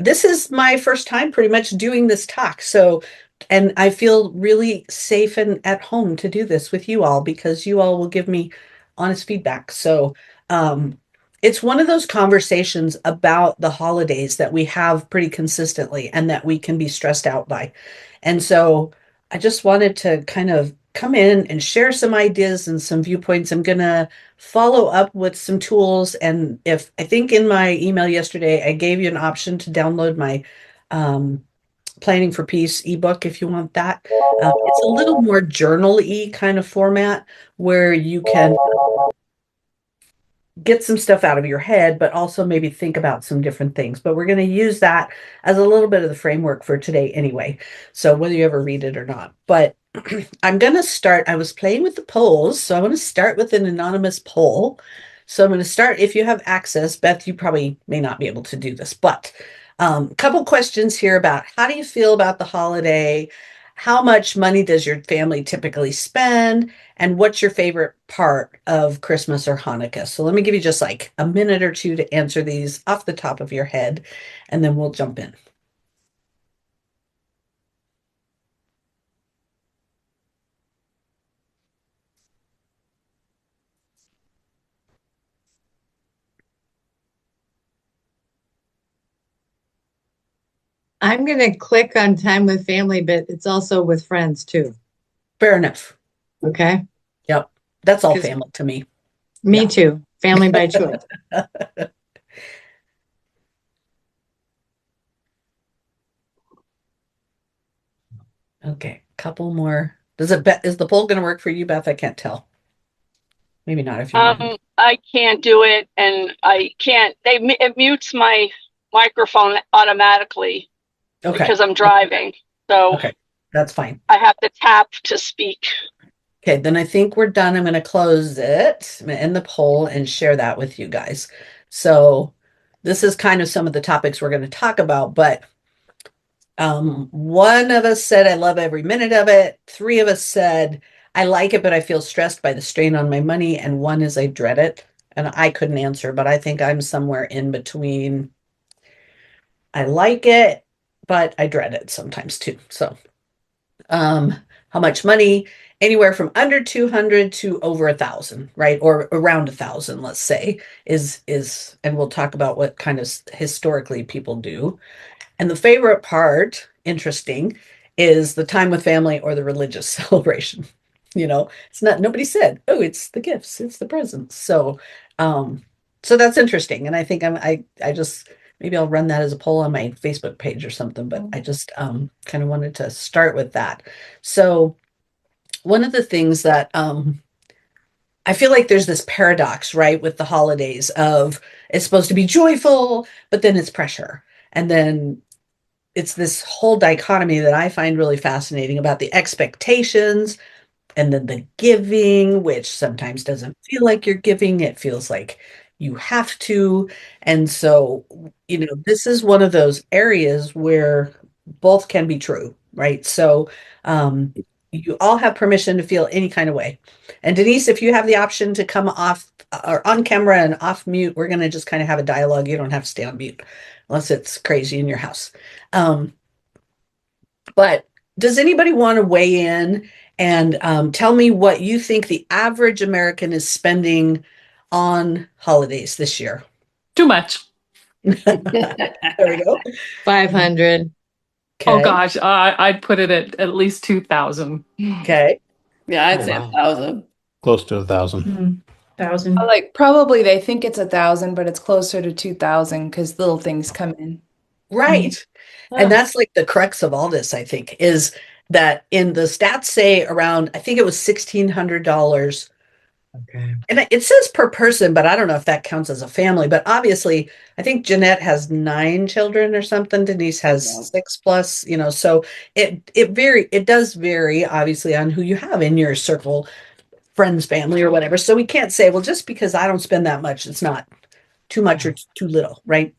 this is my first time pretty much doing this talk. So, and I feel really safe and at home to do this with you all because you all will give me honest feedback. So, um, it's one of those conversations about the holidays that we have pretty consistently and that we can be stressed out by. And so I just wanted to kind of come in and share some ideas and some viewpoints. I'm going to follow up with some tools. And if I think in my email yesterday, I gave you an option to download my um, Planning for Peace ebook if you want that. It's a little more journal-y kind of format where you can get some stuff out of your head, but also maybe think about some different things. But we're going to use that as a little bit of the framework for today anyway. So whether you ever read it or not. But I'm going to start. I was playing with the polls. So I want to start with an anonymous poll. So I'm going to start. If you have access, Beth, you probably may not be able to do this, but a couple questions here about how do you feel about the holiday? How much money does your family typically spend? And what's your favorite part of Christmas or Hanukkah? So let me give you just like a minute or two to answer these off the top of your head, and then we'll jump in. I'm going to click on time with family, but it's also with friends too. Fair enough. Okay. Yep. That's all 'Cause family to me. Me Yeah. too. Family by choice. Okay. Couple more. Is the poll going to work for you, Beth? I can't tell. Maybe not if you're not. I can't do it, and I can't. It mutes my microphone automatically Okay. because I'm driving. So Okay. That's fine. I have to tap to speak. Okay, then I think we're done. I'm going to close it. I'm going to end the poll and share that with you guys. So this is kind of some of the topics we're going to talk about, but one of us said, I love every minute of it. Three of us said, I like it, but I feel stressed by the strain on my money. And one is, I dread it. And I couldn't answer, but I think I'm somewhere in between. I like it, but I dread it sometimes too. So, how much money? Anywhere from under 200 to over 1,000, right? Or around 1,000, let's say, is, and we'll talk about what kind of historically people do. And the favorite part, interesting, is the time with family or the religious celebration. It's not, nobody said, oh, it's the gifts, it's the presents. So that's interesting. And I think I just, maybe I'll run that as a poll on my Facebook page or something, but I just kind of wanted to start with that. So one of the things that I feel like there's this paradox, right, with the holidays of it's supposed to be joyful, but then it's pressure. And then it's this whole dichotomy that I find really fascinating about the expectations and then the giving, which sometimes doesn't feel like you're giving. It feels like you have to. And so, this is one of those areas where both can be true, right? So, you all have permission to feel any kind of way. And Denise, if you have the option to come off or on camera and off mute, we're going to just kind of have a dialogue. You don't have to stay on mute unless it's crazy in your house. But does anybody want to weigh in and tell me what you think the average American is spending on holidays this year? Too much. There we go. 500. Okay. Oh gosh, I'd put it at least 2,000. Okay. Yeah, I'd say 1,000. Close to 1,000. 1,000. Like probably they think it's 1,000, but it's closer to 2,000 because little things come in. Right. And that's like the crux of all this, I think, is that in the stats say around, I think it was $1,600. Okay. And it says per person, but I don't know if that counts as a family. But obviously, I think Jeanette has 9 children or something. Denise has 6 plus, so it does vary, obviously, on who you have in your circle, friends, family, or whatever. So we can't say, well, just because I don't spend that much, it's not too much or too little, right?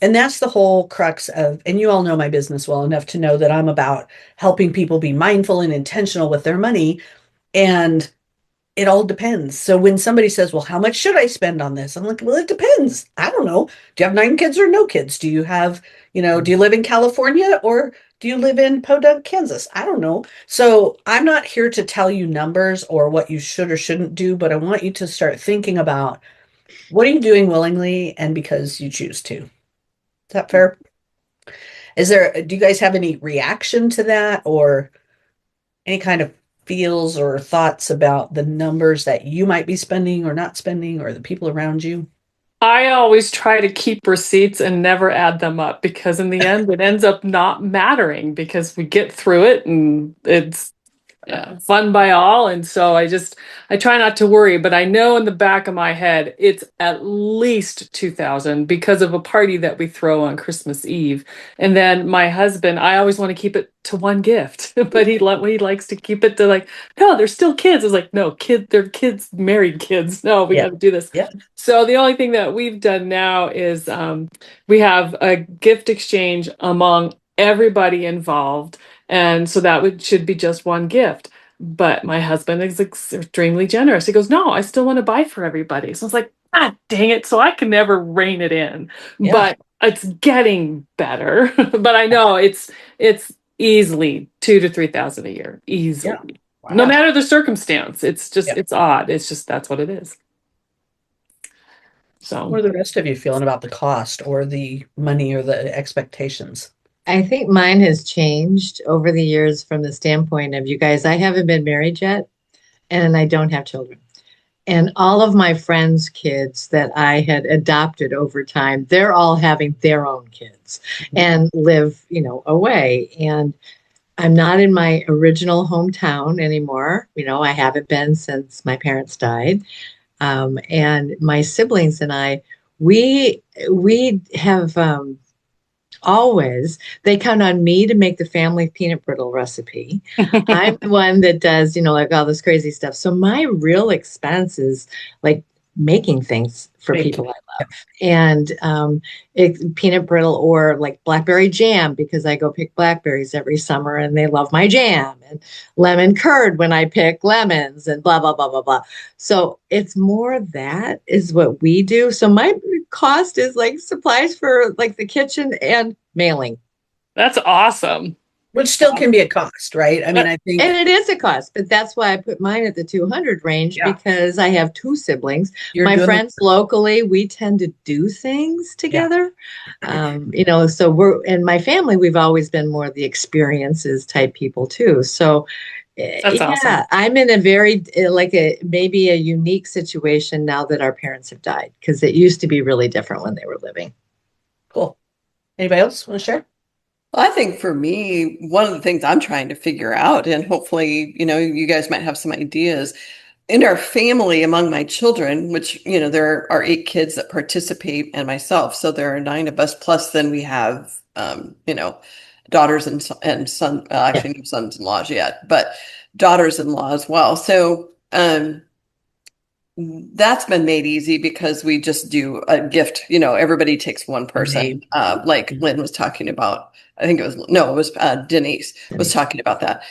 And that's the whole crux of, and you all know my business well enough to know that I'm about helping people be mindful and intentional with their money. And it all depends. So when somebody says, well, how much should I spend on this? I'm like, well, it depends. I don't know. Do you have 9 kids or no kids? Do you have, do you live in California or do you live in Podunk, Kansas? I don't know. So I'm not here to tell you numbers or what you should or shouldn't do, but I want you to start thinking about what are you doing willingly and because you choose to. Is that fair? Do you guys have any reaction to that or any kind of feels or thoughts about the numbers that you might be spending or not spending or the people around you? I always try to keep receipts and never add them up because in the end it ends up not mattering because we get through it and it's fun by all. And so I try not to worry, but I know in the back of my head, it's at least 2,000 because of a party that we throw on Christmas Eve. And then my husband, I always want to keep it to one gift, but he likes to keep it to like, no, they're still kids. It's like, no, they're kids, married kids. No, we got to do this. Yeah. So the only thing that we've done now is we have a gift exchange among everybody involved. And so should be just one gift. But my husband is extremely generous. He goes, no, I still want to buy for everybody. So I was like, ah, dang it. So I can never rein it in. Yeah. But it's getting better. But I know it's easily 2,000 to 3,000 a year. Easily. Yeah. Wow. No matter the circumstance. It's just, Yeah. it's odd. It's just, that's what it is. So what are the rest of you feeling about the cost or the money or the expectations? I think mine has changed over the years from the standpoint of you guys. I haven't been married yet, and I don't have children. And all of my friends' kids that I had adopted over time, they're all having their own kids and live, away. And I'm not in my original hometown anymore. I haven't been since my parents died. And my siblings and I, we have always, they count on me to make the family peanut brittle recipe. I'm the one that does, like all this crazy stuff. So my real expense is like making things for people I love. And peanut brittle or like blackberry jam, because I go pick blackberries every summer and they love my jam, and lemon curd when I pick lemons and blah, blah, blah, blah, blah. So it's more that is what we do. So my cost is like supplies for like the kitchen and mailing. that's awesome. Which still can be a cost, right? I mean, I think. And it is a cost, but that's why I put mine at the 200 range because I have two siblings. My friends locally, we tend to do things together. So in my family, we've always been more the experiences type people too. So That's awesome. I'm in a very maybe a unique situation now that our parents have died, because it used to be really different when they were living. Cool. Anybody else want to share? Well, I think for me, one of the things I'm trying to figure out, and hopefully, you guys might have some ideas in our family among my children, which, there are 8 kids that participate and myself. So there are 9 of us. Plus then we have, daughters and son, actually no sons-in-laws yet, but daughters-in-law as well. So, that's been made easy because we just do a gift, everybody takes one person, like Lynn was talking about. I think it was Denise was talking about that.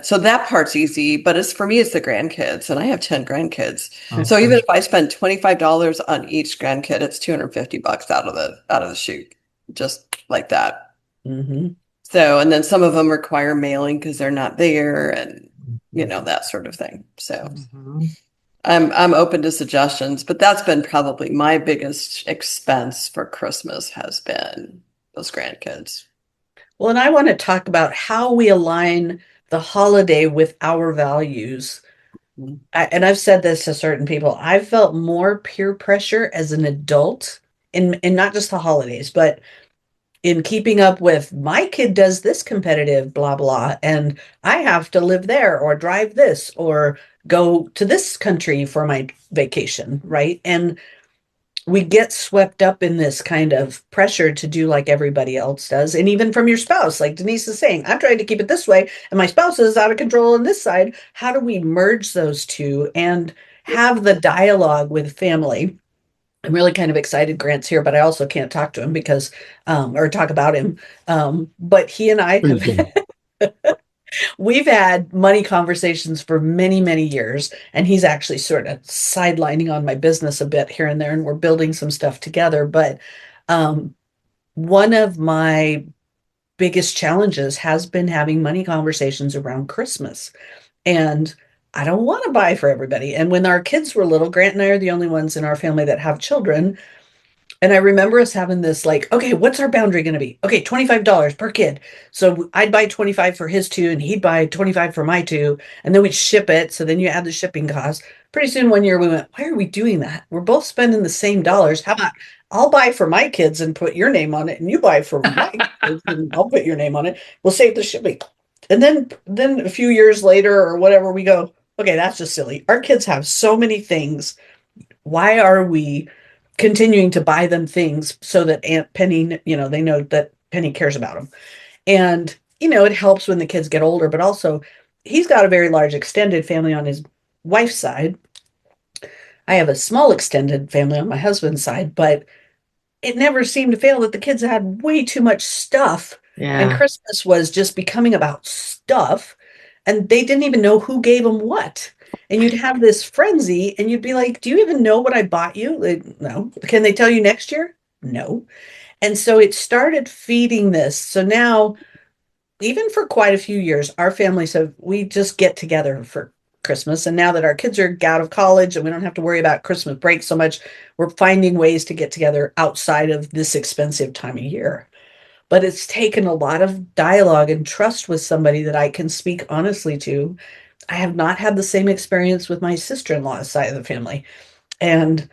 So that part's easy, but for me, it's the grandkids, and I have 10 grandkids. So even if I spend $25 on each grandkid, it's $250 out of the chute, just like that. Mm-hmm. So, and then some of them require mailing because they're not there, and that sort of thing. So. I'm open to suggestions, but that's been probably my biggest expense for Christmas has been those grandkids. Well, and I want to talk about how we align the holiday with our values. And I've said this to certain people. I've felt more peer pressure as an adult in not just the holidays, but in keeping up with my kid does this competitive blah, blah, and I have to live there or drive this or go to this country for my vacation, right? And we get swept up in this kind of pressure to do like everybody else does. And even from your spouse, like Denise is saying, I'm trying to keep it this way and my spouse is out of control on this side. How do we merge those two and have the dialogue with family? I'm really kind of excited Grant's here, but I also can't talk to him because, or talk about him. But he and I have, We've had money conversations for many, many years, and he's actually sort of sidelining on my business a bit here and there, and we're building some stuff together. But um, one of my biggest challenges has been having money conversations around Christmas. And I don't want to buy for everybody. And when our kids were little, Grant and I are the only ones in our family that have children. And I remember us having this like, okay, what's our boundary going to be? Okay, $25 per kid. So I'd buy 25 for his two and he'd buy 25 for my two. And then we'd ship it. So then you add the shipping costs. Pretty soon one year we went, why are we doing that? We're both spending the same dollars. How about I'll buy for my kids and put your name on it and you buy for my kids and I'll put your name on it. We'll save the shipping. And then a few years later or whatever, we go, okay, that's just silly. Our kids have so many things. Why are we continuing to buy them things so that Aunt Penny, they know that Penny cares about them? And, it helps when the kids get older, but also he's got a very large extended family on his wife's side. I have a small extended family on my husband's side, but it never seemed to fail that the kids had way too much stuff. And Yeah. Christmas was just becoming about stuff. And they didn't even know who gave them what. And you'd have this frenzy and you'd be like, do you even know what I bought you? Like, no. Can they tell you next year? No. And so it started feeding this. So now, even for quite a few years, our families we just get together for Christmas. And now that our kids are out of college and we don't have to worry about Christmas break so much, we're finding ways to get together outside of this expensive time of year. But it's taken a lot of dialogue and trust with somebody that I can speak honestly to. I have not had the same experience with my sister-in-law's side of the family. And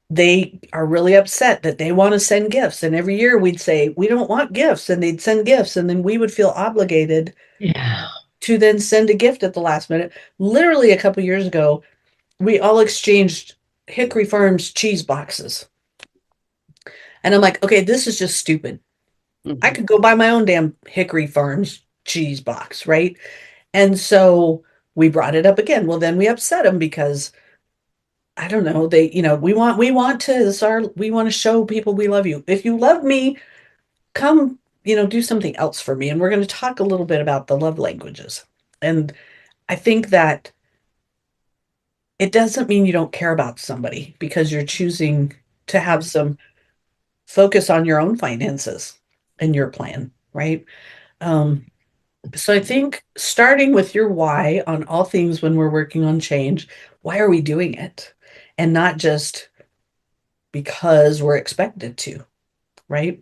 they are really upset that they want to send gifts. And every year we'd say, we don't want gifts. And they'd send gifts. And then we would feel obligated Yeah. to then send a gift at the last minute. Literally a couple years ago, we all exchanged Hickory Farms cheese boxes. And I'm like, okay, this is just stupid. I could go buy my own damn Hickory Farms cheese box, right? And so we brought it up again. Well, then we upset them because I don't know, we want to show people we love you. If you love me, come, do something else for me. And we're going to talk a little bit about the love languages. And I think that it doesn't mean you don't care about somebody because you're choosing to have some focus on your own finances and your plan, right? So I think starting with your why on all things when we're working on change, why are we doing it? And not just because we're expected to, right?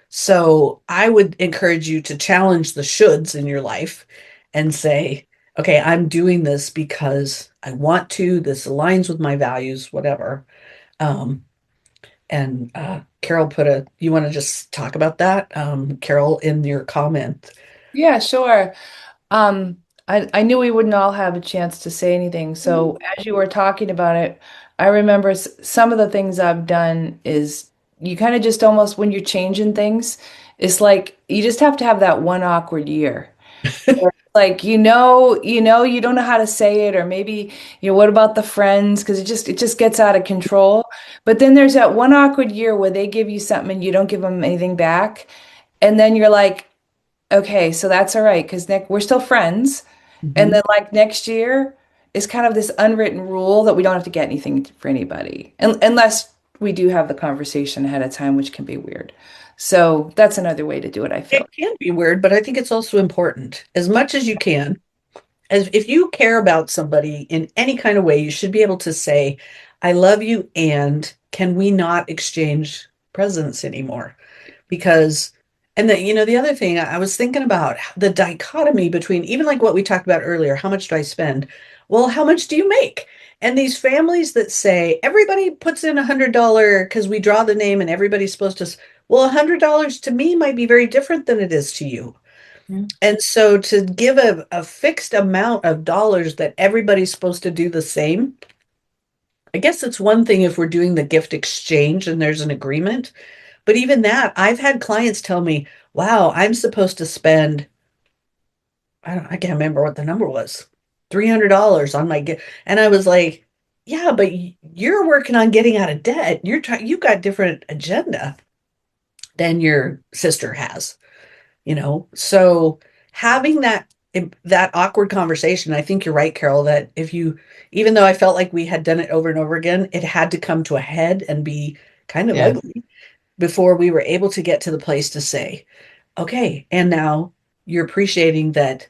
So I would encourage you to challenge the shoulds in your life and say, okay, I'm doing this because I want to, this aligns with my values, whatever. Um, and Carol you want to just talk about that? Carol, in your comment. Yeah, sure. I knew we wouldn't all have a chance to say anything. So as you were talking about it, I remember some of the things I've done is you kind of just almost when you're changing things, it's like you just have to have that one awkward year. Like you don't know how to say it, or maybe what about the friends? Because it just gets out of control. But then there's that one awkward year where they give you something and you don't give them anything back, and then you're like, okay, so that's all right because we're still friends. And Mhm. then like next year is kind of this unwritten rule that we don't have to get anything for anybody unless we do have the conversation ahead of time, which can be weird. So that's another way to do it, I feel. It can be weird, but I think it's also important as much as you can. As if you care about somebody in any kind of way, you should be able to say, I love you, and can we not exchange presents anymore? Because, and the other thing I was thinking about the dichotomy between even like what we talked about earlier, how much do I spend? Well, how much do you make? And these families that say everybody puts in $100 because we draw the name and everybody's supposed to, well, $100 to me might be very different than it is to you. Yeah. And so to give a fixed amount of dollars that everybody's supposed to do the same, I guess it's one thing if we're doing the gift exchange and there's an agreement. But even that, I've had clients tell me, wow, I'm supposed to spend, I can't remember what the number was, $300 on my gift. And I was like, yeah, but you're working on getting out of debt. You've got different agenda than your sister has. So having that that awkward conversation, I think you're right, Carol, that even though I felt like we had done it over and over again, it had to come to a head and be kind of Yeah. ugly before we were able to get to the place to say, okay, and now you're appreciating that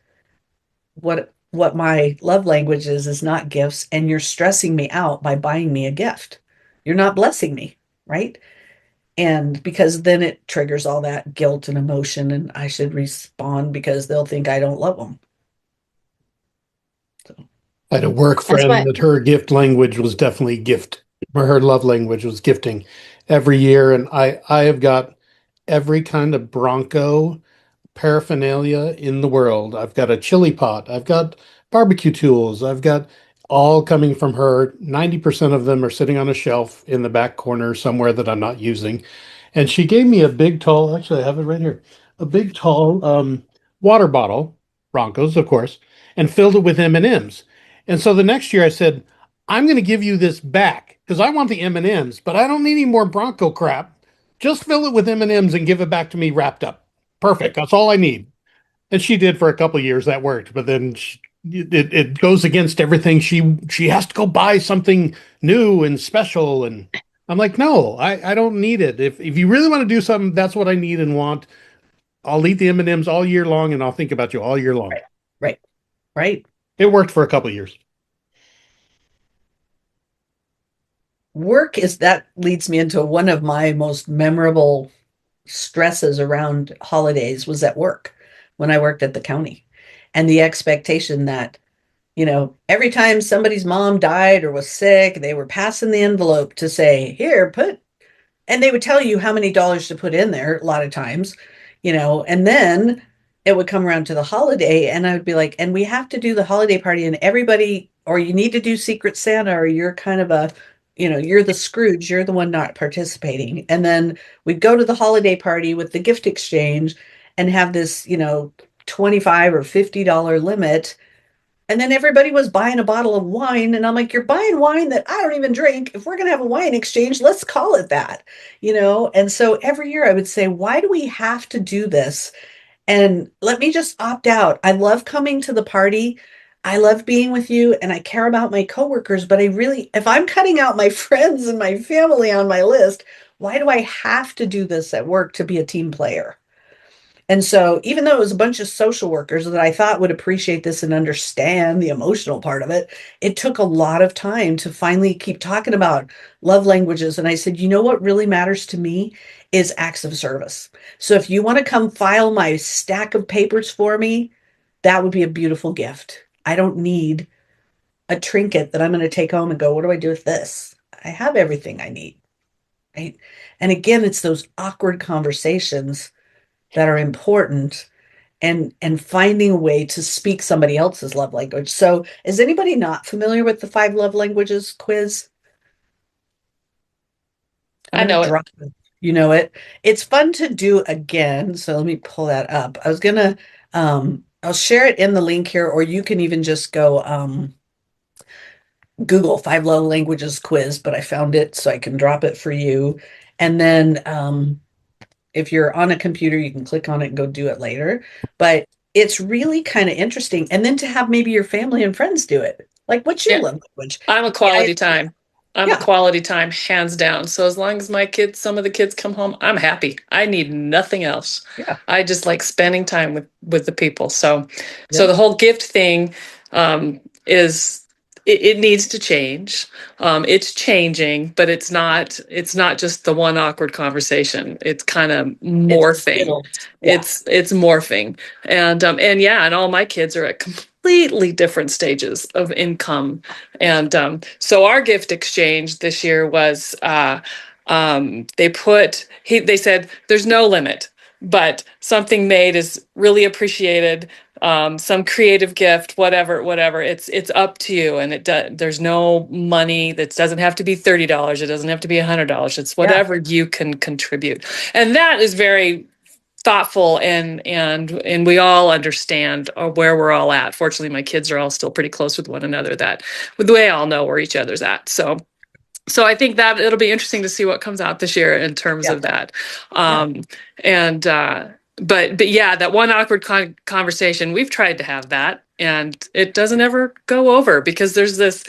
what my love language is not gifts, and you're stressing me out by buying me a gift. You're not blessing me, right? And because then it triggers all that guilt and emotion, and I should respond because they'll think I don't love them. So I had a work That's friend why. that her gift language was definitely gift, or her love language was gifting every year. And I have got every kind of Bronco paraphernalia in the world. I've got a chili pot. I've got barbecue tools. I've got all coming from her. 90% of them are sitting on a shelf in the back corner somewhere that I'm not using. And she gave me a big, tall, actually, I have it right here, a big, tall water bottle, Broncos, of course, and filled it with M&Ms. And so the next year I said, I'm going to give you this back because I want the M&Ms, but I don't need any more Bronco crap. Just fill it with M&Ms and give it back to me wrapped up. Perfect. That's all I need. And she did for a couple of years. That worked, but then it goes against everything. She has to go buy something new and special, and I'm like, no, I don't need it. If you really want to do something, that's what I need and want. I'll eat the M&Ms all year long, and I'll think about you all year long. right, right. It worked for a couple of years. Work is that leads me into one of my most memorable stresses around holidays was at work when I worked at the county, and the expectation that every time somebody's mom died or was sick, they were passing the envelope to say, here, and they would tell you how many dollars to put in there a lot of times, and then it would come around to the holiday, and I would be like, and we have to do the holiday party, and everybody, or you need to do Secret Santa, or you're kind of you're the Scrooge, you're the one not participating. And then we'd go to the holiday party with the gift exchange and have this, $25 or $50 limit. And then everybody was buying a bottle of wine. And I'm like, you're buying wine that I don't even drink. If we're going to have a wine exchange, let's call it that, And so every year I would say, why do we have to do this? And let me just opt out. I love coming to the party. I love being with you and I care about my coworkers, but if I'm cutting out my friends and my family on my list, why do I have to do this at work to be a team player? And so, even though it was a bunch of social workers that I thought would appreciate this and understand the emotional part of it, it took a lot of time to finally keep talking about love languages. And I said, what really matters to me is acts of service. So, if you want to come file my stack of papers for me, that would be a beautiful gift. I don't need a trinket that I'm going to take home and go, what do I do with this? I have everything I need. Right. And again, it's those awkward conversations that are important and finding a way to speak somebody else's love language. So is anybody not familiar with the 5 love languages quiz? I know it. You know it. It's fun to do again. So let me pull that up. I was gonna I'll share it in the link here, or you can even just go Google 5 love languages quiz, but I found it so I can drop it for you. And then if you're on a computer, you can click on it and go do it later. But it's really kind of interesting. And then to have maybe your family and friends do it. Like, what's your Yeah. love language? I'm a quality time. I'm a Yeah. quality time, hands down. So as long as some of the kids come home, I'm happy. I need nothing else. Yeah. I just like spending time with the people. So Yep. the whole gift thing is it needs to change. It's changing, but it's not just the one awkward conversation. It's kind of morphing. Yeah. It's morphing. And yeah, and all my kids are at completely different stages of income. And so our gift exchange this year was they said there's no limit, but something made is really appreciated. Some creative gift, whatever. It's up to you, and there's no money. That doesn't have to be $30. It doesn't have to be $100. It's whatever you can contribute, and that is very thoughtful, and we all understand where we're all at. Fortunately, my kids are all still pretty close with one another. We all know where each other's at. So I think that it'll be interesting to see what comes out this year in terms of that. And but yeah, that one awkward conversation, we've tried to have that, and it doesn't ever go over because there's this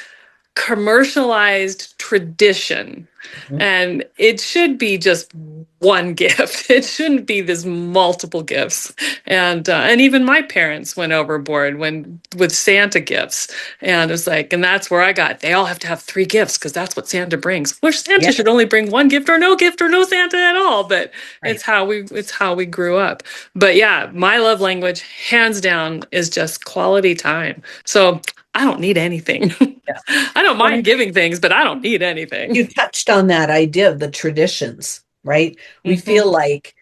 commercialized tradition, Mhm. and it should be just one gift. It shouldn't be this multiple gifts. And even my parents went overboard when with Santa gifts, and it's like, and that's where I got, they all have to have 3 gifts because that's what Santa brings. Which Santa Yeah, should only bring 1 gift or no Santa at all. But right. it's how we grew up. But yeah, my love language, hands down, is just quality time. So I don't need anything. Yeah. I don't Well, mind giving things, but I don't need anything. you touched on that idea of the traditions, right? We Mhm. feel like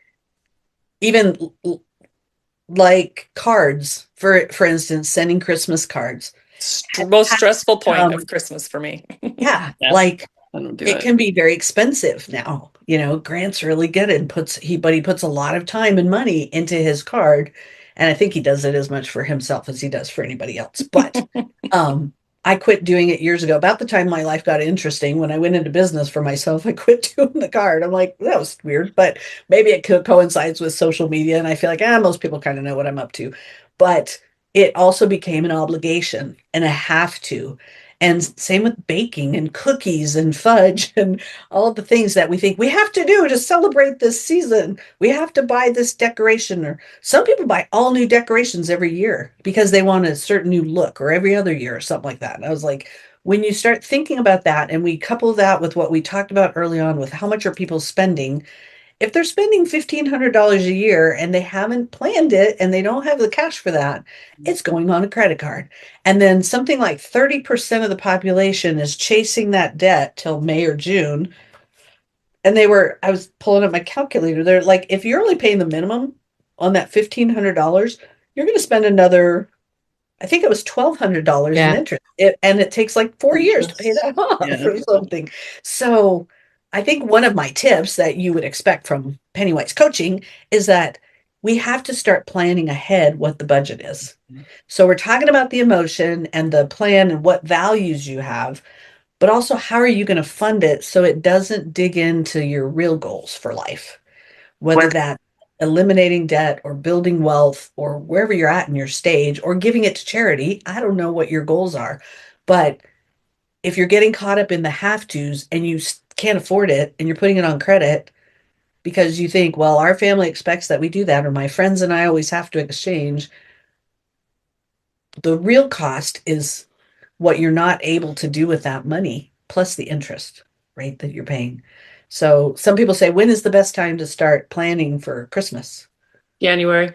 even like cards, for instance, sending Christmas cards Most has stressful point become, of Christmas for me. yeah, Yeah. like I don't do it it. can be very expensive now. Grant's really good and but he puts a lot of time and money into his card. And I think he does it as much for himself as he does for anybody else. But um, I quit doing it years ago. About the time my life got interesting, when I went into business for myself, I quit doing the card. I'm like, that was weird, but maybe it coincides with social media. And I feel like, most people kind of know what I'm up to. But it also became an obligation and a have to. And same with baking and cookies and fudge and all of the things that we think we have to do to celebrate this season. We have to buy this decoration, or some people buy all new decorations every year because they want a certain new look, or every other year or something like that. And I was like, when you start thinking about that and we couple that with what we talked about early on with how much are people spending, if they're spending $1,500 a year and they haven't planned it and they don't have the cash for that, it's going on a credit card. And then something like 30% of the population is chasing that debt till May or June. And I was pulling up my calculator. They're like, if you're only paying the minimum on that $1,500, you're going to spend another, I think it was $1,200 in Yeah. interest. And it takes like 4 years to pay that off Yeah. or something. So I think one of my tips that you would expect from Pennywise Coaching is that we have to start planning ahead what the budget is. So we're talking about the emotion and the plan and what values you have, but also how are you going to fund it so it doesn't dig into your real goals for life, whether that eliminating debt or building wealth or wherever you're at in your stage or giving it to charity. I don't know what your goals are, but if you're getting caught up in the have tos and you can't afford it and you're putting it on credit because you think, well, our family expects that we do that, or my friends and I always have to exchange, the real cost is what you're not able to do with that money plus the interest, right, that you're paying. So some people say, when is the best time to start planning for Christmas? January.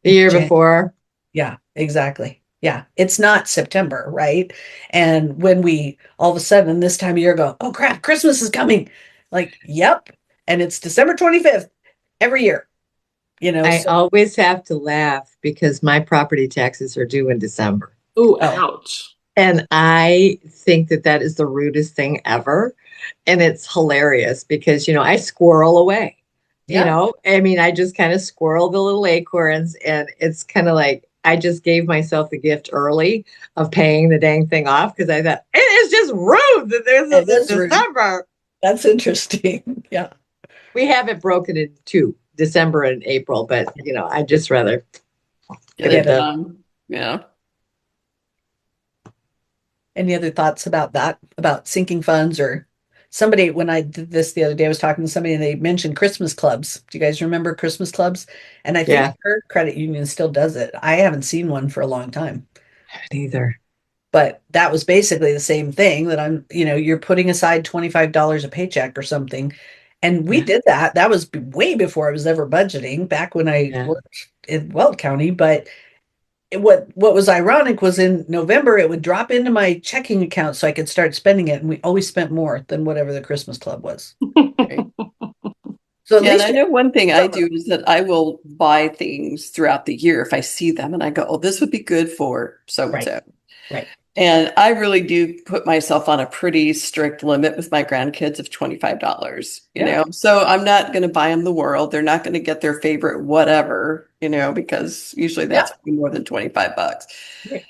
The year Jan- before. Yeah, exactly. Yeah, it's not September, right? And when we all of a sudden this time of year go, oh crap, Christmas is coming. Like, yep. And it's December 25th every year, I so, always have to laugh because my property taxes are due in December. Ooh, oh, ouch. And I think that that is the rudest thing ever. And it's hilarious because, I squirrel away. yeah. I mean, I just kind of squirrel the little acorns. And it's kind of like I just gave myself the gift early of paying the dang thing off because I thought it is just rude that there's It this is rude. December. That's interesting. Yeah. We have it broken in two, December and April, but, I just rather Get get it it done. done. Yeah. Any other thoughts about that, about sinking funds? Or somebody, when I did this the other day, I was talking to somebody and they mentioned Christmas clubs. Do you guys remember Christmas clubs? And I think Yeah, her credit union still does it. I haven't seen one for a long time, neither. but that was basically the same thing that you're putting aside $25 a paycheck or something. And we Yeah, did that. That was way before I was ever budgeting, back when I yeah. worked in Weld County. But what was ironic was in November it would drop into my checking account so I could start spending it, and we always spent more than whatever the Christmas club was. Right. So at Yeah, and least I know one thing I do is that I will buy things throughout the year if I see them and I go, oh, this would be good for so and right, so. right, And I really do put myself on a pretty strict limit with my grandkids of $25, yeah, So I'm not going to buy them the world. They're not going to get their favorite whatever, because usually yeah, that's more than $25. right.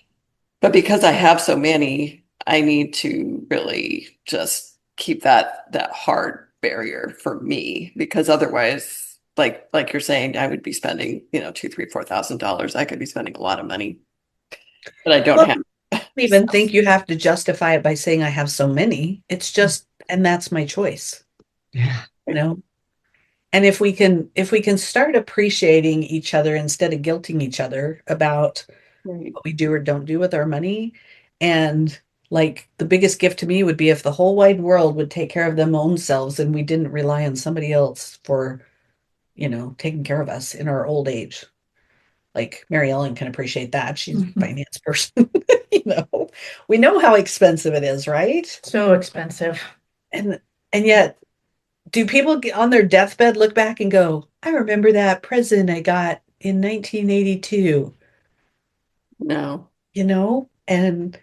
But because I have so many, I need to really just keep that hard barrier for me because otherwise like you're saying, I would be spending, $2,000, $3,000, $4,000. I could be spending a lot of money, but I don't Well, have. I don't even think you have to justify it by saying I have so many. It's just, and that's my choice, Yeah. you know? And if we can start appreciating each other instead of guilting each other about Right. what we do or don't do with our money. And like the biggest gift to me would be if the whole wide world would take care of them own selves and we didn't rely on somebody else for, taking care of us in our old age. Like Mary Ellen can appreciate that. She's a finance person. you know, we know how expensive it is, right? So expensive. And yet, do people get on their deathbed look back and go, I remember that present I got in 1982, No. and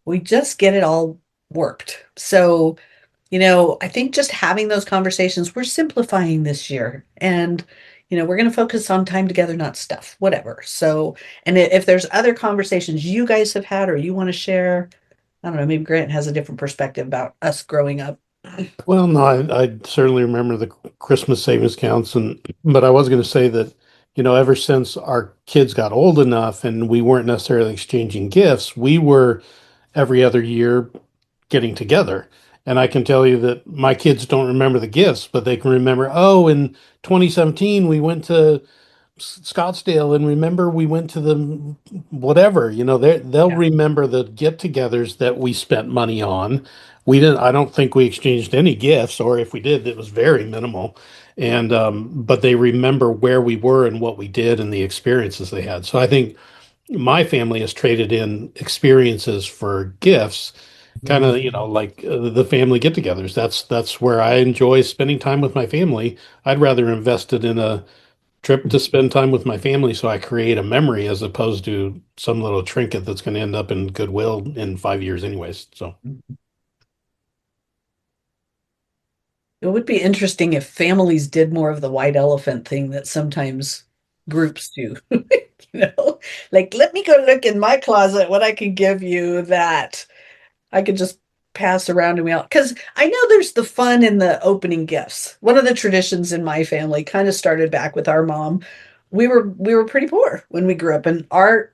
we just get it all warped. So, I think just having those conversations, we're simplifying this year. And, we're going to focus on time together, not stuff, whatever. So, and if there's other conversations you guys have had or you want to share, I don't know, maybe Grant has a different perspective about us growing up. Well, no, I certainly remember the Christmas savings accounts, but I was going to say that, ever since our kids got old enough and we weren't necessarily exchanging gifts, we were every other year getting together. And I can tell you that my kids don't remember the gifts, but they can remember, oh, in 2017 we went to Scottsdale, and remember we went to the whatever, they'll Yeah. remember the get-togethers that we spent money on. We didn't, I don't think we exchanged any gifts, or if we did, it was very minimal. And but they remember where we were and what we did and the experiences they had. So I think my family has traded in experiences for gifts, kind of, like the family get-togethers. That's where I enjoy spending time with my family. I'd rather invest it in a trip to spend time with my family so I create a memory as opposed to some little trinket that's going to end up in Goodwill in 5 years anyways. So It would be interesting if families did more of the white elephant thing that sometimes groups do. Like, let me go look in my closet what I can give you that I could just pass around to me. Because I know there's the fun in the opening gifts. One of the traditions in my family kind of started back with our mom. We were pretty poor when we grew up, and our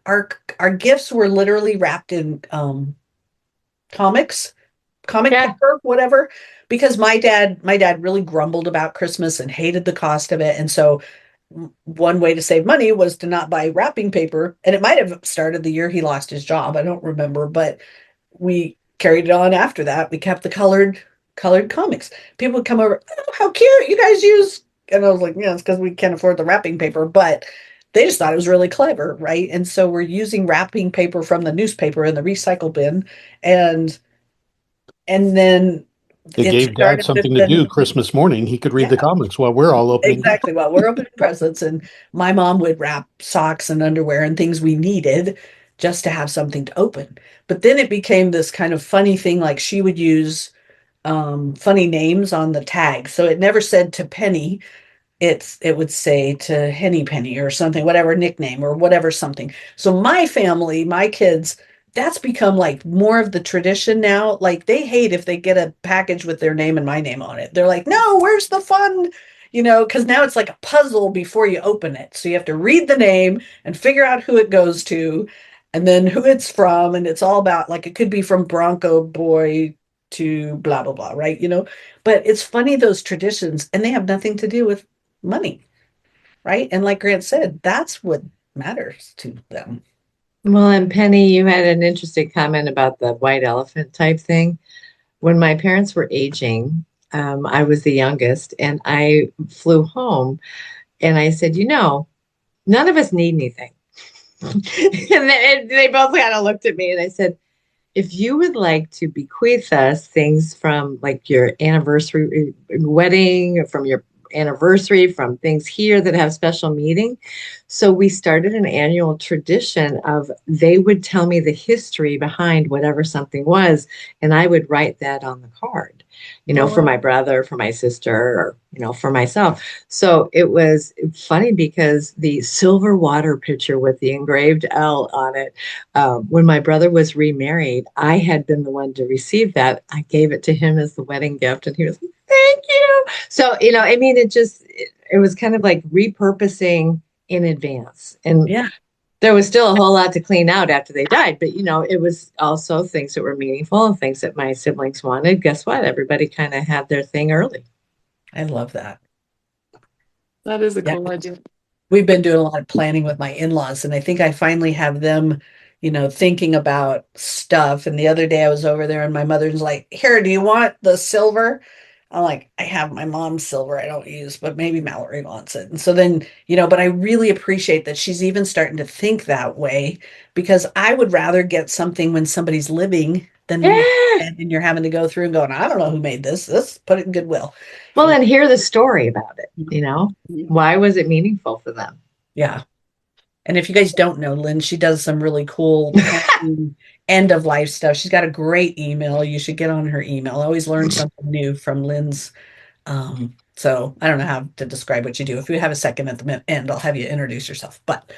gifts were literally wrapped in comics, comic Yeah. paper, whatever. Because my dad really grumbled about Christmas and hated the cost of it, and so one way to save money was to not buy wrapping paper. And it might have started the year he lost his job. I don't remember, but we carried it on after that. We kept the colored comics. People would come over, oh, how cute you guys use. And I was like, yeah, it's because we can't afford the wrapping paper, but they just thought it was really clever, right? And so we're using wrapping paper from the newspaper in the recycle bin, and then it it gave Dad started with something to the do Christmas morning. He could read the yeah. comics while we're all opening gifts. Exactly. Well, we're opening presents, and my mom would wrap socks and underwear and things we needed just to have something to open. But then it became this kind of funny thing, like she would use funny names on the tag. So it never said to Penny, it would say to Henny Penny or something, whatever nickname or whatever something. So my family, my kids, that's become like more of the tradition now. Like they hate if they get a package with their name and my name on it. They're like, no, where's the fun? Because now it's like a puzzle before you open it. So you have to read the name and figure out who it goes to and then who it's from. And it's all about like it could be from Bronco Boy to blah, blah, blah, right? But it's funny, those traditions, and they have nothing to do with money, right? And like Grant said, that's what matters to them. Well, and Penny, you had an interesting comment about the white elephant type thing. When my parents were aging, I was the youngest, and I flew home, and I said, none of us need anything. And they both kind of looked at me, and I said, if you would like to bequeath us things from like your anniversary wedding, from your anniversary, from things here that have special meaning. So we started an annual tradition of they would tell me the history behind whatever something was, and I would write that on the card, for my brother, for my sister, or, for myself. So it was funny because the silver water pitcher with the engraved L on it, when my brother was remarried, I had been the one to receive that. I gave it to him as the wedding gift, and he was like, thank you. So, it was kind of like repurposing in advance. And Yeah. there was still a whole lot to clean out after they died, but it was also things that were meaningful and things that my siblings wanted. Guess what? Everybody kind of had their thing early. I love that. That is a Yeah. cool idea. We've been doing a lot of planning with my in-laws, and I think I finally have them, thinking about stuff. And the other day I was over there and my mother's like, "Here, do you want the silver?" I'm like, "I have my mom's silver I don't use, but maybe Mallory wants it." And so then, but I really appreciate that she's even starting to think that way, because I would rather get something when somebody's living than when you're Yeah. dead and you're having to go through and going, "I don't know who made this. Let's put it in Goodwill." Well, and hear the story about it. Mhm. Why was it meaningful for them? Yeah. And if you guys don't know Lynn, she does some really cool parenting, end of life stuff. She's got a great email. You should get on her email. I always learn something new from Lynn's. So I don't know how to describe what you do. If you have a second at the end, I'll have you introduce yourself. But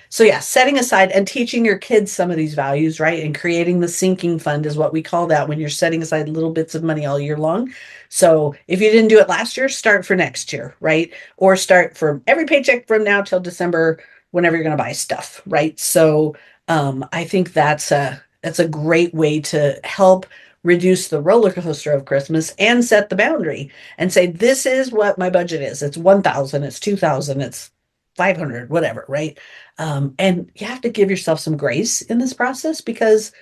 so yeah, setting aside and teaching your kids some of these values, right? And creating the sinking fund is what we call that, when you're setting aside little bits of money all year long. So if you didn't do it last year, start for next year, right? Or start for every paycheck from now till December, whenever you're going to buy stuff, right? So I think that's a great way to help reduce the roller coaster of Christmas and set the boundary and say, this is what my budget is. It's 1,000, it's 2,000, it's 500, whatever, right? And you have to give yourself some grace in this process, because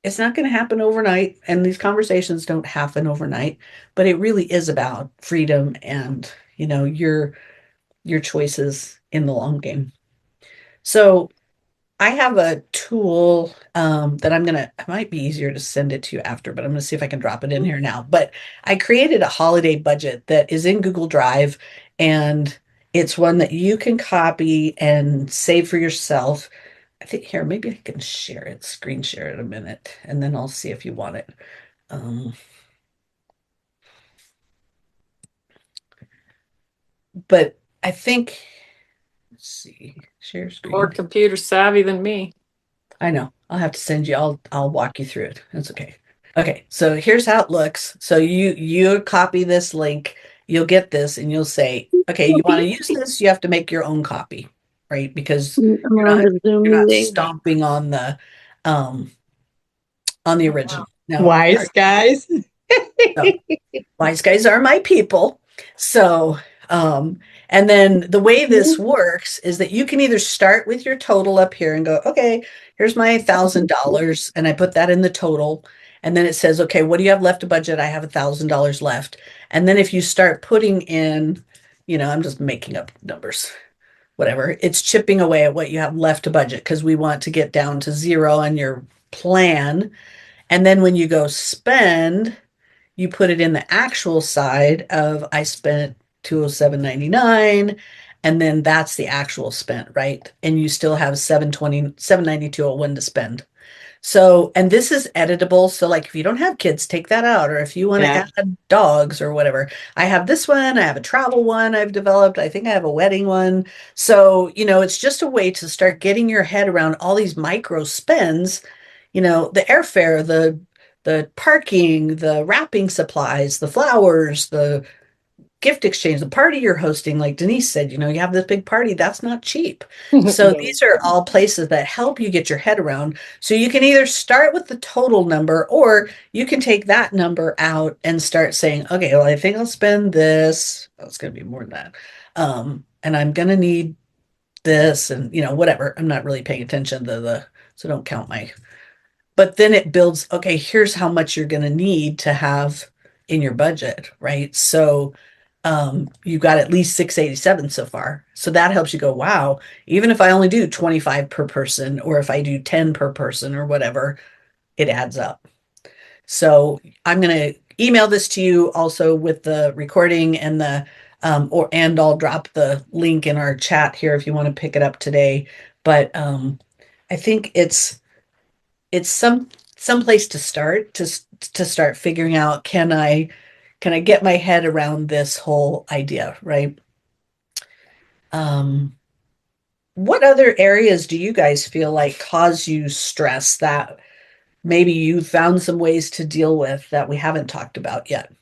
it's not going to happen overnight, and these conversations don't happen overnight, but it really is about freedom and, your choices in the long game. So I have a tool that it might be easier to send it to you after, but I'm gonna see if I can drop it in here now. But I created a holiday budget that is in Google Drive, and it's one that you can copy and save for yourself. I think here, maybe I can share it, screen share it a minute, and then I'll see if you want it. Um, but I think, let's see, share More screen. computer savvy than me. I know. I'll have to send you. I'll walk you through it. That's okay. Okay, so here's how it looks. So you copy this link, you'll get this, and you'll say, okay, you want to use this, you have to make your own copy, right? Because you're not stomping um on the original. Now, Wise guys. so, wise guys are my people. So, and then the way this works is that you can either start with your total up here and go, okay, here's my $1,000, and I put that in the total. And then it says, okay, what do you have left to budget? I have $1,000 left. And then if you start putting in, I'm just making up numbers, whatever, it's chipping away at what you have left to budget, because we want to get down to zero on your plan. And then when you go spend, you put it in the actual side of, I spent 207.99, and then that's the actual spent, right? And you still have 792.01 to spend. So, and this is editable. So like if you don't have kids, take that out. Or if you want to add dogs or whatever, I have this one, I have a travel one I've developed. I think I have a wedding one. So, it's just a way to start getting your head around all these micro spends, the airfare, the parking, the wrapping supplies, the flowers, the gift exchange, the party you're hosting. Like Denise said, you have this big party, that's not cheap. So these are all places that help you get your head around. So you can either start with the total number, or you can take that number out and start saying, okay, well, I think I'll spend this. Oh, it's going to be more than that. And I'm going to need this, and whatever. I'm not really paying attention to so don't count but then it builds, okay, here's how much you're going to need to have in your budget, right? So you've got at least 687 so far. So that helps you go, wow, even if I only do 25 per person, or if I do 10 per person or whatever, it adds up. So I'm going to email this to you also with the recording and and I'll drop the link in our chat here if you want to pick it up today. But I think it's some place to start, to start figuring out, can I get my head around this whole idea, right? What other areas do you guys feel like cause you stress that maybe you found some ways to deal with that we haven't talked about yet?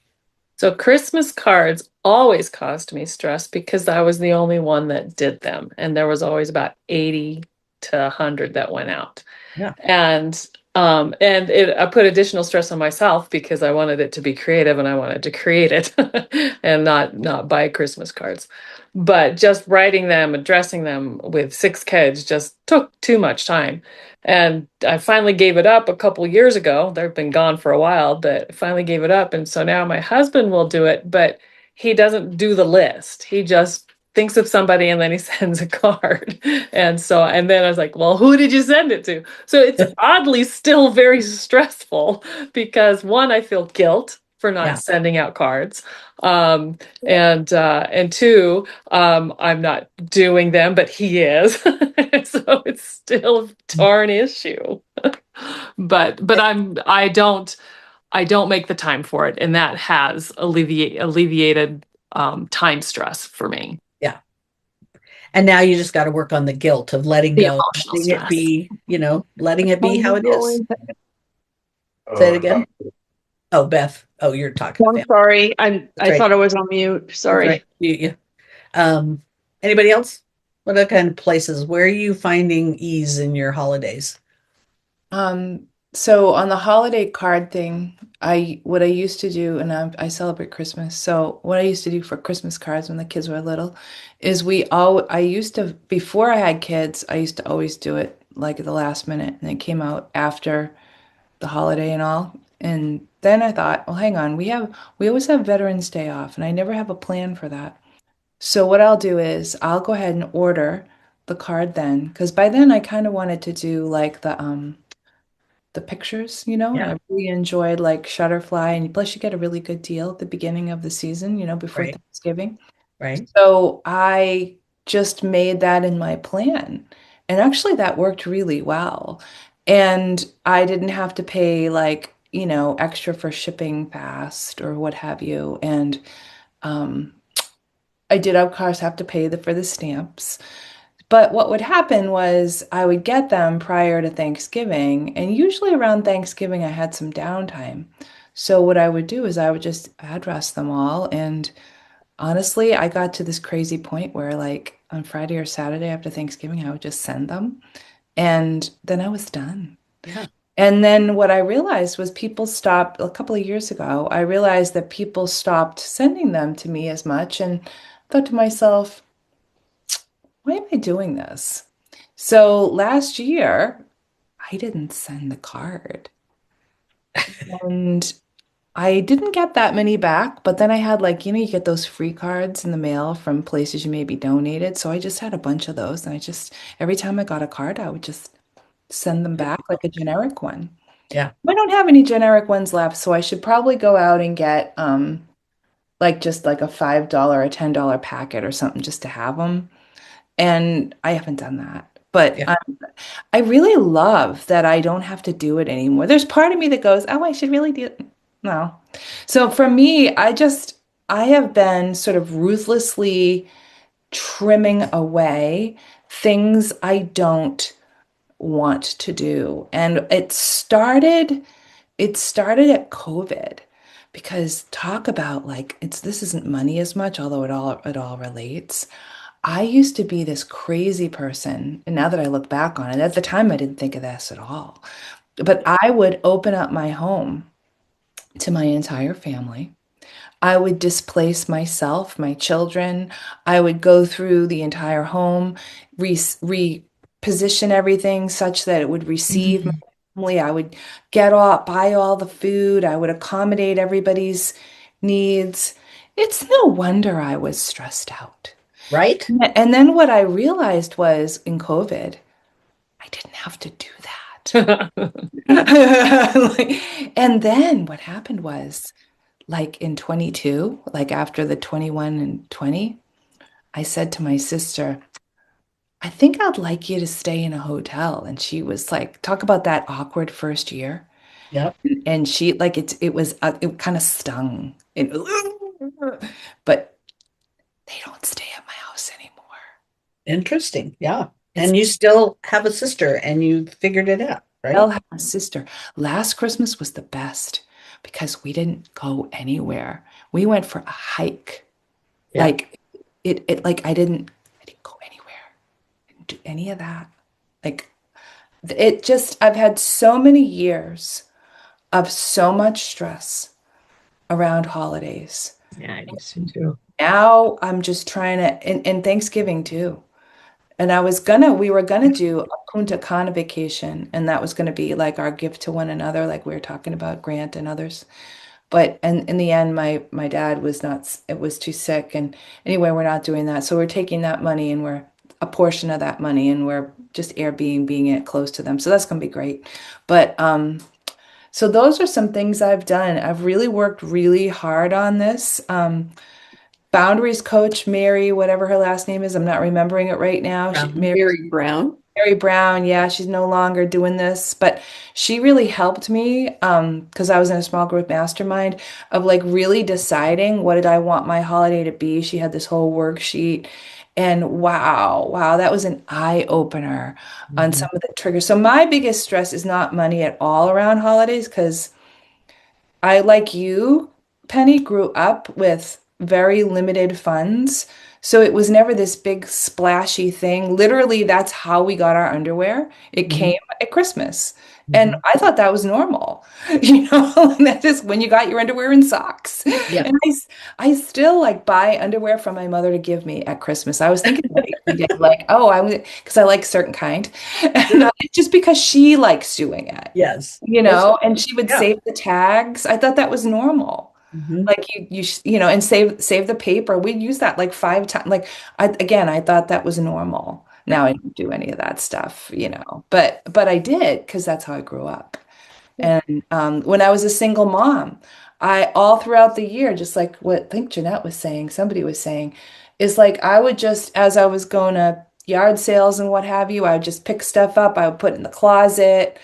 So Christmas cards always caused me stress because I was the only one that did them. And there was always about 80 to 100 that went out. Yeah. And I put additional stress on myself because I wanted it to be creative and I wanted to create it and not buy Christmas cards. But just writing them, addressing them with 6 kids just took too much time. And I finally gave it up a couple years ago. They've been gone for a while, but I finally gave it up. And so now my husband will do it, but he doesn't do the list. He just thinks of somebody and then he sends a card. And then I was like, well, who did you send it to? So it's oddly still very stressful because one, I feel guilt for not Yeah. sending out cards. And two, I'm not doing them, but he is. So it's still a darn issue. But I don't make the time for it, and that has alleviated time stress for me. Yeah. And now you just got to work on the guilt of letting The go, emotional letting it stress. be, letting it be how it is. Say it again. Oh, Beth. Oh, you're talking. I'm sorry. I right. thought I was on mute. Sorry. Right. Anybody else? What other kind of places? Where are you finding ease in your holidays? So on the holiday card thing, what I used to do, and I celebrate Christmas. So what I used to do for Christmas cards when the kids were little is I used to, before I had kids, I used to always do it like at the last minute, and it came out after the holiday and all. And then I thought, well, hang on, we always have Veterans Day off, and I never have a plan for that. So what I'll do is I'll go ahead and order the card then, because by then I kind of wanted to do like the pictures, and Yeah. I really enjoyed like Shutterfly, and plus you get a really good deal at the beginning of the season, before Right. Thanksgiving. Right. So I just made that in my plan. And actually that worked really well. And I didn't have to pay like, extra for shipping fast or what have you. And um, I did, of course, have to pay for the stamps. But what would happen was I would get them prior to Thanksgiving, and usually around Thanksgiving I had some downtime. So what I would do is I would just address them all, and honestly, I got to this crazy point where like on Friday or Saturday after Thanksgiving, I would just send them, and then I was done. Yeah. And then what I realized was people stopped a couple of years ago. I realized that people stopped sending them to me as much, and thought to myself, why am I doing this? So last year, I didn't send the card. And I didn't get that many back, but then I had like, you get those free cards in the mail from places you maybe donated. So I just had a bunch of those. And every time I got a card, I would just send them back like a generic one. Yeah. I don't have any generic ones left, so I should probably go out and get like just like a $5 or $10 packet or something just to have them. And I haven't done that. But Yeah. I really love that I don't have to do it anymore. There's part of me that goes, oh, I should really do it. No. So for me, I have been sort of ruthlessly trimming away things I don't want to do. And it started at COVID, because talk about like this isn't money as much, although it all relates. I used to be this crazy person, and now that I look back on it, at the time I didn't think of this at all. But I would open up my home to my entire family. I would displace myself, my children. I would go through the entire home, reposition everything such that it would receive my family. I would buy all the food. I would accommodate everybody's needs. It's no wonder I was stressed out. Right. And then what I realized was in COVID, I didn't have to do that. And then what happened was, like in 22, like after the 21 and 20, I said to my sister, I think I'd like you to stay in a hotel. And she was like, talk about that awkward first year. Yep. And she like it kind of stung. But they don't stay at my house anymore. Interesting. Yeah. And you still have a sister and you figured it out, right? I'll have a sister. Last Christmas was the best. because we didn't go anywhere. We went for a hike. Yeah. Like like I didn't go anywhere. Didn't do any of that. Like it just I've had so many years of so much stress around holidays. Yeah, I used to too. Now I'm just trying to, and Thanksgiving too. And we were gonna do a Punta Cana vacation, and that was gonna be like our gift to one another, like we were talking about Grant and others. But and in the end, my dad was not, it was too sick, and anyway, we're not doing that. So we're taking that money, and we're a portion of that money, and we're just Airbnb it close to them. So that's gonna be great. But so those are some things I've done. I've really worked really hard on this. Boundaries coach Mary, whatever her last name is, I'm not remembering it right now. Mary Brown. Mary Brown, yeah, she's no longer doing this, but she really helped me because I was in a small group mastermind of like really deciding what did I want my holiday to be. She had this whole worksheet, and wow, that was an eye opener on some of the triggers. So my biggest stress is not money at all around holidays because I, like you, Penny, grew up with very limited funds. So it was never this big splashy thing. Literally, that's how we got our underwear. It Mhm. came at Christmas. And Mhm. I thought that was normal, you know, and that's just when you got your underwear and socks. Yeah. And I still like buy underwear from my mother to give me at Christmas. I was thinking about it the other day, like, oh, because I like certain kind. And just because she likes doing it, Yes. you That's know, and she would yeah. save the tags. I thought that was normal. Mhm. Like you know, and save the paper. We'd use that like 5 times. Like I thought that was normal. Now I don't do any of that stuff, you know. But I did because that's how I grew up. And when I was a single mom, I all throughout the year, just like what I think Jeanette was saying, somebody was saying, is like I would just, as I was going to yard sales and what have you, I would just pick stuff up. I would put it in the closet.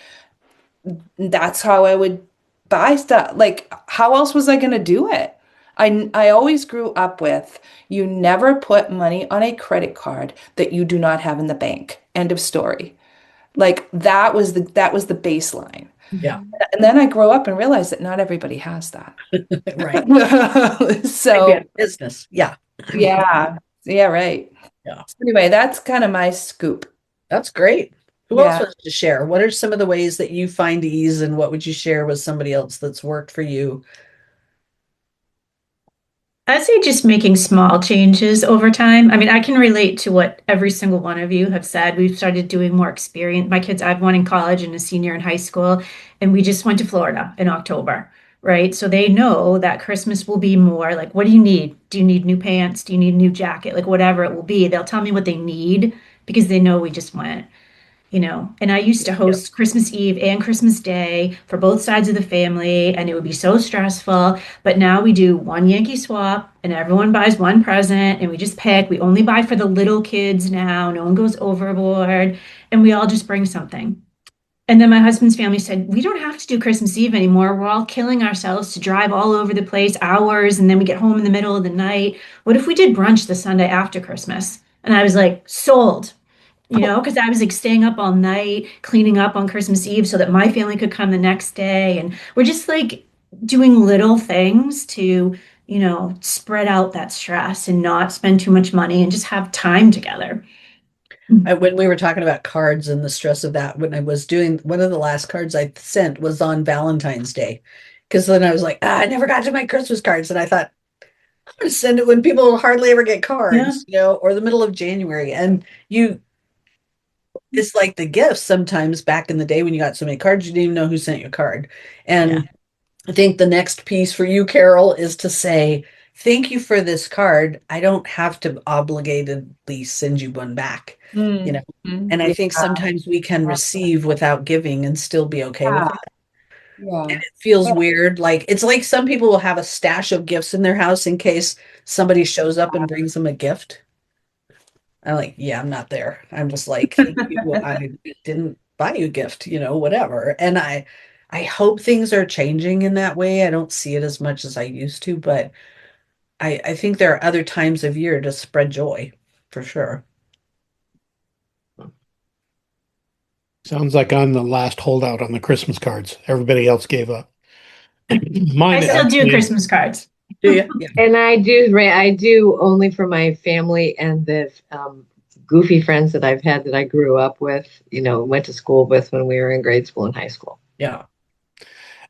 That's how I would buy stuff. Like, how else was I going to do it? I always grew up with you never put money on a credit card that you do not have in the bank. End of story. Like that was the baseline. Yeah. And then I grow up and realize that not everybody has that. Right. I'd be So out of business. Yeah. yeah, right. Yeah. So anyway, that's kind of my scoop. That's great. Who else Yeah. wants to share? What are some of the ways that you find ease, and what would you share with somebody else that's worked for you? I'd say just making small changes over time. I mean, I can relate to what every single one of you have said. We've started doing more experience. My kids, I have one in college and a senior in high school, and we just went to Florida in October, right? So they know that Christmas will be more like, what do you need? Do you need new pants? Do you need a new jacket? Like whatever it will be, they'll tell me what they need because they know we just went. And I used to Yeah. host Christmas Eve and Christmas Day for both sides of the family, and it would be so stressful. But now we do one Yankee swap, and everyone buys one present, and we just pick. We only buy for the little kids now. No one goes overboard, and we all just bring something. And then my husband's family said, we don't have to do Christmas Eve anymore. We're all killing ourselves to drive all over the place hours, and then we get home in the middle of the night. What if we did brunch the Sunday after Christmas? And I was like, sold, because I was like staying up all night cleaning up on Christmas Eve so that my family could come the next day. And we're just like doing little things to, spread out that stress and not spend too much money and just have time together. When we were talking about cards and the stress of that, when I was doing one of the last cards I sent was on Valentine's Day. Because then I was like, I never got to my Christmas cards. And I thought, I'm going to send it when people hardly ever get cards, or the middle of January. And it's like the gifts sometimes back in the day when you got so many cards, you didn't even know who sent you a card. And Yeah. I think the next piece for you, Carol, is to say, thank you for this card. I don't have to obligatedly send you one back, And I Yeah. think sometimes we can receive without giving and still be okay with it. Yeah. It feels weird. Like it's like some people will have a stash of gifts in their house in case somebody shows up and brings them a gift. I'm like, yeah, I'm not there. I'm just like, thank you. I didn't buy you a gift, whatever. And I hope things are changing in that way. I don't see it as much as I used to, but I think there are other times of year to spread joy for sure. Sounds like I'm the last holdout on the Christmas cards. Everybody else gave up. Mine I still do actually, Christmas cards. Do you? Yeah. And I do only for my family and the goofy friends that I've had that I grew up with, went to school with when we were in grade school and high school. Yeah.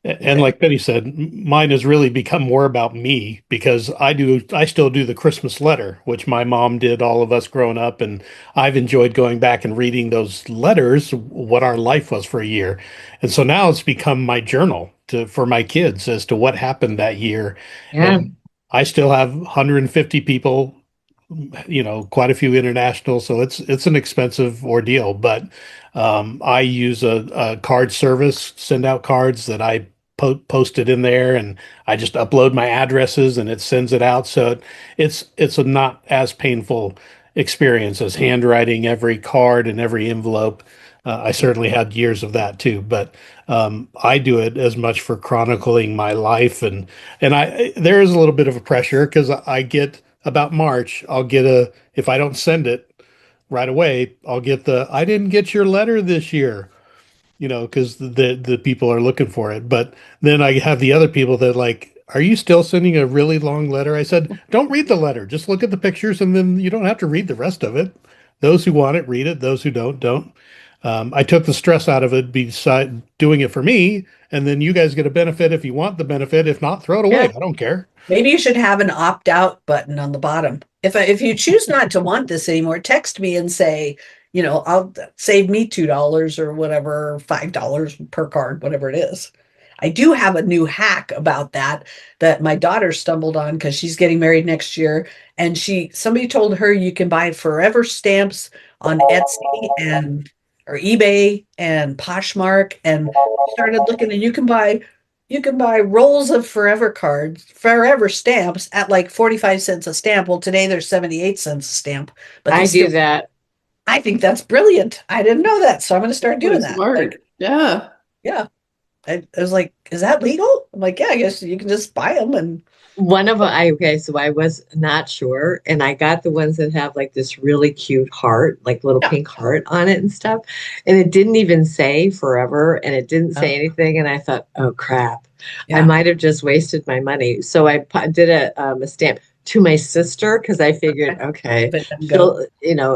and like Penny said, mine has really become more about me because I still do the Christmas letter, which my mom did all of us growing up, and I've enjoyed going back and reading those letters, what our life was for a year. And so now it's become my journal for my kids as to what happened that year. Yeah. And I still have 150 people, quite a few international, so it's an expensive ordeal. But I use a card service, send out cards that I post it in there, and I just upload my addresses, and it sends it out. So it's a not as painful experience as handwriting every card and every envelope. I certainly had years of that too, but I do it as much for chronicling my life, and I there is a little bit of a pressure because I get about March, I'll get if I don't send it right away, I'll get I didn't get your letter this year, because the people are looking for it. But then I have the other people that like, are you still sending a really long letter? I said, don't read the letter. Just look at the pictures and then you don't have to read the rest of it. Those who want it, read it. Those who don't, don't. I took the stress out of it beside doing it for me. And then you guys get a benefit if you want the benefit. If not, throw it away. Yeah. I don't care. Maybe you should have an opt-out button on the bottom. If you choose not to want this anymore, text me and say, I'll save me $2 or whatever, $5 per card, whatever it is. I do have a new hack about that my daughter stumbled on because she's getting married next year, and somebody told her you can buy forever stamps on Etsy or eBay and Poshmark, and started looking, and you can buy rolls of forever stamps at like 45 cents a stamp. Well, today they're 78 cents a stamp, but I do that. I think that's brilliant. I didn't know that, so I'm going to start doing that. Smart. Yeah. Yeah. I was like, is that legal? I'm like, yeah, I guess you can just buy them. And One of them, so I was not sure, and I got the ones that have like this really cute heart, like little Yeah. pink heart on it and stuff. And it didn't even say forever, and it didn't say Oh. anything. And I thought, oh crap, I Yeah. might have just wasted my money. So I did a stamp to my sister because I figured, okay, But then go.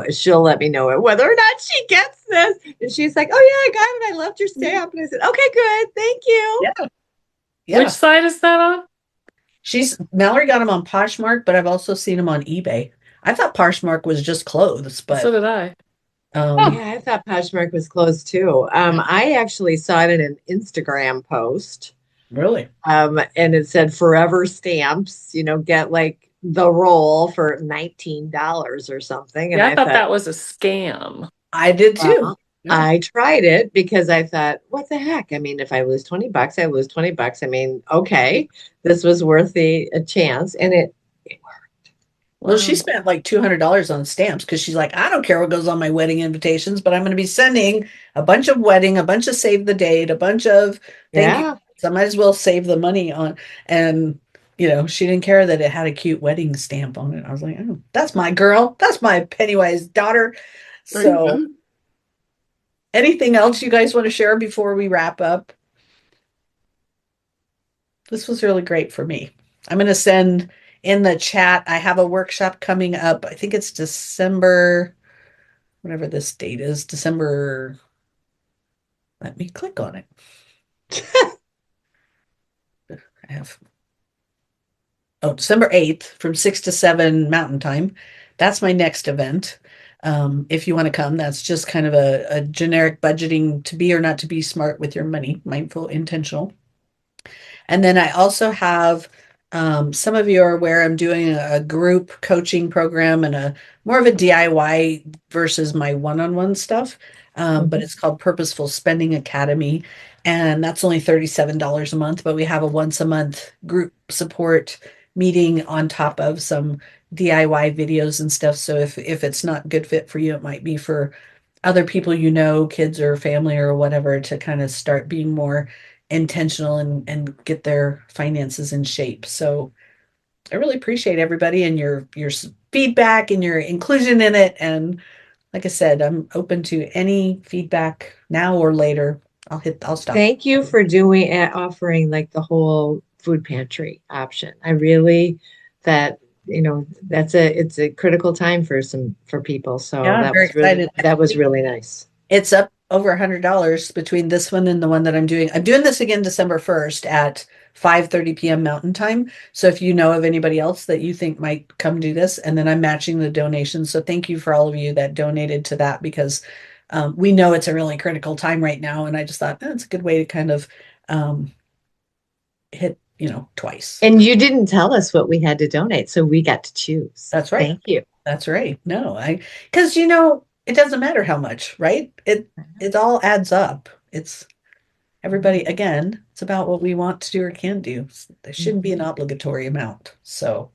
she'll let me know whether or not she gets this. And she's like, oh yeah, I got it. I loved your stamp. And I said, okay, good, thank you. Yeah. Yeah. Which side is that on? Mallory got them on Poshmark, but I've also seen them on eBay. I thought Poshmark was just clothes, but So did I. Yeah, I thought Poshmark was closed too. I actually saw it in an Instagram post. really, And it said forever stamps, get like the roll for $19 or something. And Yeah, I thought that was a scam. I did too. well, Yeah. I tried it because I thought, what the heck? I mean, if I lose $20, I lose $20. I mean, okay, this was worth a chance. And it worked. Well, she Wow. spent like $200 on stamps because she's like, I don't care what goes on my wedding invitations, but I'm going to be sending a bunch of a bunch of save the date, a bunch of thank you. Yeah. So I might as well save the money on. And, she didn't care that it had a cute wedding stamp on it. I was like, oh, that's my girl. That's my Pennywise daughter. There you So go. anything else you guys want to share before we wrap up? This was really great for me. I'm going to send in the chat. I have a workshop coming up. I think it's December, whatever this date is, December. Let me click on it. I have, December 8th from 6 to 7 Mountain Time. That's my next event. If you want to come, that's just kind of a generic budgeting to be or not to be smart with your money, mindful, intentional. And then I also have, some of you are aware I'm doing a group coaching program and more of a DIY versus my one-on-one stuff. But it's called Purposeful Spending Academy. And that's only $37 a month, but we have a once a month group support meeting on top of some DIY videos and stuff. So if it's not a good fit for you, it might be for other people, kids or family or whatever, to kind of start being more intentional and get their finances in shape. So I really appreciate everybody and your feedback and your inclusion in it. And like I said, I'm open to any feedback now or later I'll stop. Thank you for offering like the whole food pantry option. I really, it's a critical time for people. So Yeah, I'm very excited. that was really nice. It's up over $100 between this one and the one that I'm doing. I'm doing this again December 1st at 5:30 p.m. Mountain Time. So if you know of anybody else that you think might come do this, and then I'm matching the donations. So thank you for all of you that donated to that, because we know it's a really critical time right now. And I just thought it's a good way to kind of hit, twice. And you didn't tell us what we had to donate, so we got to choose. That's right. Thank you. That's right. No, because it doesn't matter how much, right? It all adds up. It's everybody, again, it's about what we want to do or can do. There shouldn't be an obligatory amount. So